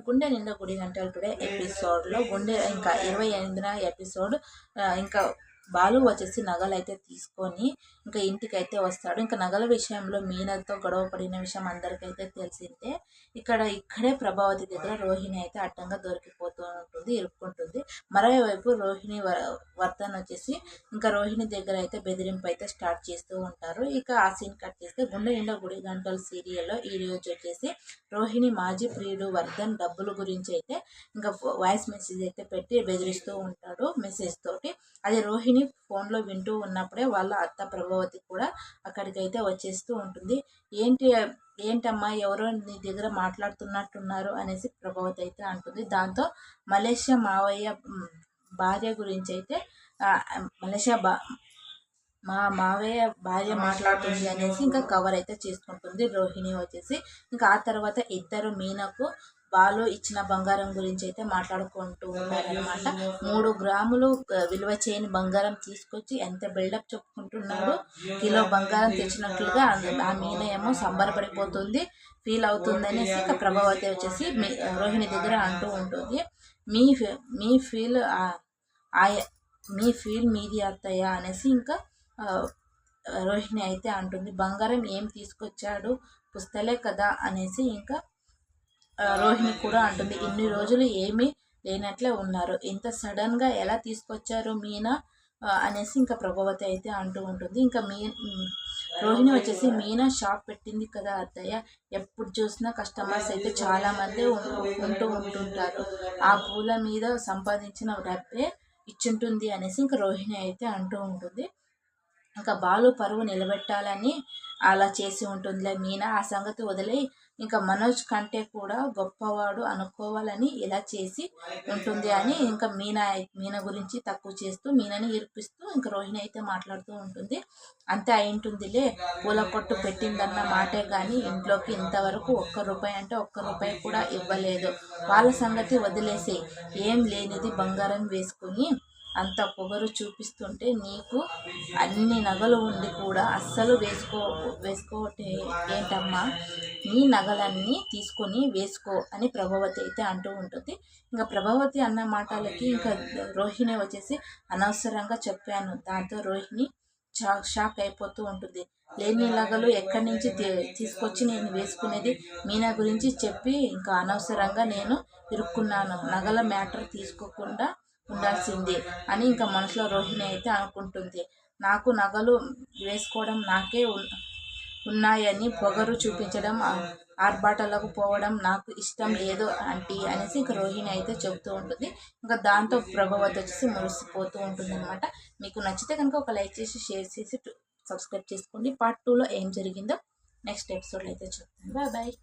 గుండె నిండా గుడి గంటలు టుడే ఎపిసోడ్లో గుండె ఇంకా 28వ ఎపిసోడ్ ఇంకా బాలు వచ్చేసి నగలు అయితే తీసుకొని ఇంకా ఇంటికైతే వస్తాడు. ఇంకా నగల విషయంలో మీనాతో గొడవ పడిన విషయం అందరికైతే తెలిసిందే. ఇక్కడే ప్రభావతి దగ్గర రోహిణి అయితే అడ్డంగా దొరికిపోతూ ఉంటుంది, ఇరుక్కుంటుంది. మరోవైపు రోహిణి వర్ధన్ వచ్చేసి ఇంకా రోహిణి దగ్గర అయితే బెదిరింపు అయితే స్టార్ట్ చేస్తూ ఉంటారు. ఇక ఆ సీన్ కట్ చేస్తే గుండె నిండా గుడి గంటలు సీరియల్లో ఈ రోజు వచ్చేసి రోహిణి మాజీ ప్రియుడు వర్ధన్ డబ్బుల గురించి అయితే ఇంకా వాయిస్ మెసేజ్ అయితే పెట్టి బెదిరిస్తూ ఉంటాడు మెసేజ్ తోటి. అది రోహిణి ఫోన్లో వింటూ ఉన్నప్పుడే వాళ్ళ అత్త ప్రభావతి కూడా అక్కడికైతే వచ్చేస్తూ ఉంటుంది. ఏంటమ్మా ఎవరో నీ దగ్గర మాట్లాడుతున్నట్టున్నారు అనేసి ప్రభావతి అయితే అంటుంది. దాంతో మలేషియా మావయ్య భార్య గురించి అయితే మా మావయ్య భార్య మాట్లాడుతుంది అనేసి ఇంకా కవర్ అయితే చేసుకుంటుంది రోహిణి వచ్చేసి. ఇంకా ఆ తర్వాత ఇద్దరు మీనాకు బాలు ఇచ్చిన బంగారం గురించి అయితే మాట్లాడుకుంటూ ఉన్నారనమాట. 3 గ్రాములు విలువ చేయని బంగారం తీసుకొచ్చి ఎంత బిల్డప్ చెప్పుకుంటున్నాడు. కిలో బంగారం తెచ్చినట్లుగా ఆ మీన ఏమో సంబరపడిపోతుంది, ఫీల్ అవుతుంది అనేసి ఇంకా ప్రభావతి వచ్చేసి రోహిణి దగ్గర అంటూ ఉంటుంది. మీ మీ ఫీల్ మీ ఫీల్ మీది అత్తయ్య అనేసి ఇంకా రోహిణి అయితే అంటుంది. బంగారం ఏం తీసుకొచ్చాడు, పుస్తలే కదా అనేసి ఇంకా రోహిణి కూడా అంటుంది. ఇన్ని రోజులు ఏమీ లేనట్లే ఉన్నారు, ఇంత సడన్గా ఎలా తీసుకొచ్చారు మీనా అనేసి ఇంకా ప్రభావతి అయితే అంటూ ఉంటుంది. ఇంకా రోహిణి వచ్చేసి మీనా షాప్ పెట్టింది కదా అత్తయ్య, ఎప్పుడు చూసినా కస్టమర్స్ అయితే చాలామంది ఉంటుంటారు, ఆ పూల మీద సంపాదించిన డబ్బే ఇచ్చుంటుంది అనేసి ఇంకా రోహిణి అయితే అంటూ ఉంటుంది. ఇంకా బాలు పరువు నిలబెట్టాలని అలా చేసి ఉంటుందిలే మీనా, ఆ సంగతి వదిలే, ఇంకా మనోజ్ కంటే కూడా గొప్పవాడు అనుకోవాలని ఇలా చేసి ఉంటుంది అని ఇంకా మీనా గురించి తక్కువ చేస్తూ మీనని ఇరిపిస్తూ ఇంకా రోహిణి అయితే మాట్లాడుతూ ఉంటుంది. అంతే అయి ఉంటుందిలే, పూల కొట్టు పెట్టిందన్న మాటే కానీ ఇంట్లోకి ఇంతవరకు ₹1 అంటే ₹1 కూడా ఇవ్వలేదు, వాళ్ళ సంగతి వదిలేసే, ఏం లేనిది బంగారం వేసుకుని అంత పొగరు చూపిస్తుంటే నీకు అన్ని నగలు ఉండి కూడా అస్సలు ఏంటమ్మా, నీ నగలన్నీ తీసుకొని వేసుకో అని ప్రభావతి అయితే అంటూ ఉంటుంది. ఇంకా ప్రభావతి అన్న మాటలకి ఇంకా రోహిణి వచ్చేసి అనవసరంగా చెప్పాను, దాంతో రోహిణి షాక్ అయిపోతూ ఉంటుంది. లేని నగలు ఎక్కడి నుంచి తీసుకొచ్చి నేను వేసుకునేది, మీనా గురించి చెప్పి ఇంకా అనవసరంగా నేను ఇరుక్కున్నాను, నగల మ్యాటర్ తీసుకోకుండా ఉండాల్సింది అని ఇంకా మనసులో రోహిణి అయితే అనుకుంటుంది. నాకు నగలు వేసుకోవడం నాకే ఉన్నాయని పొగరు చూపించడం, ఆర్భాటాలకు పోవడం నాకు ఇష్టం లేదు ఆంటీ అనేసి ఇంకా రోహిణి అయితే చెబుతూ ఉంటుంది. ఇంకా దాంతో ప్రభావతి వచ్చేసి మురిసిపోతూ ఉంటుంది అనమాట. మీకు నచ్చితే కనుక ఒక లైక్ చేసి షేర్ చేసి సబ్స్క్రైబ్ చేసుకోండి. పార్ట్ 2లో ఏం జరిగిందో నెక్స్ట్ ఎపిసోడ్లో అయితే చెప్తాను. బాయ్.